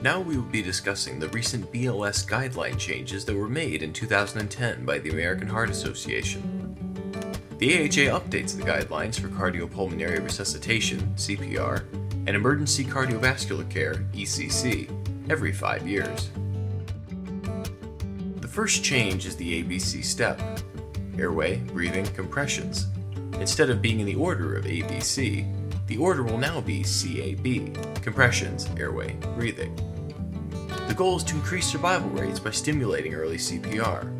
Now we will be discussing the recent BLS Guideline changes that were made in 2010 by the American Heart Association. The AHA updates the guidelines for cardiopulmonary resuscitation, CPR, and emergency cardiovascular care, ECC, every 5 years. The first change is the ABC step: airway, breathing, compressions. Instead of being in the order of ABC, the order will now be CAB, compressions, airway, breathing. The goal is to increase survival rates by stimulating early CPR.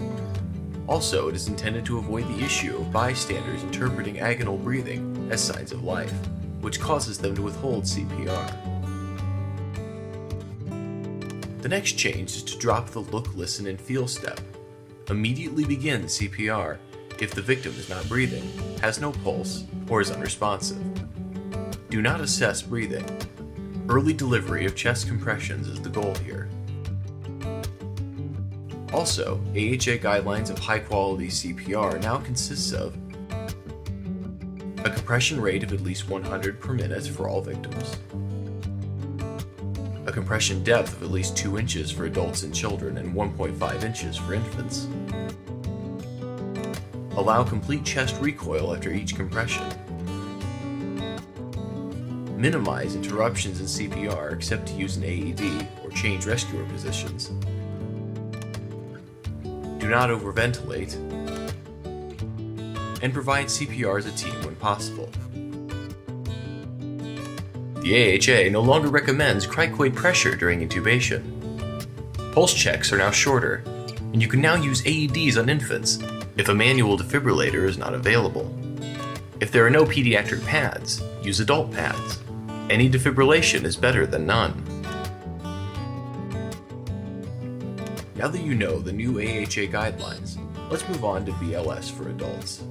Also, it is intended to avoid the issue of bystanders interpreting agonal breathing as signs of life, which causes them to withhold CPR. The next change is to drop the look, listen, and feel step. Immediately begin CPR if the victim is not breathing, has no pulse, or is unresponsive. Do not assess breathing. Early delivery of chest compressions is the goal here. Also, AHA guidelines of high-quality CPR now consists of a compression rate of at least 100 per minute for all victims, a compression depth of at least 2 inches for adults and children and 1.5 inches for infants, allow complete chest recoil after each compression, minimize interruptions in CPR except to use an AED or change rescuer positions, do not overventilate, and provide CPR as a team when possible. The AHA no longer recommends cricoid pressure during intubation. Pulse checks are now shorter, and you can now use AEDs on infants if a manual defibrillator is not available. If there are no pediatric pads, use adult pads. Any defibrillation is better than none. Now that you know the new AHA guidelines, let's move on to BLS for adults.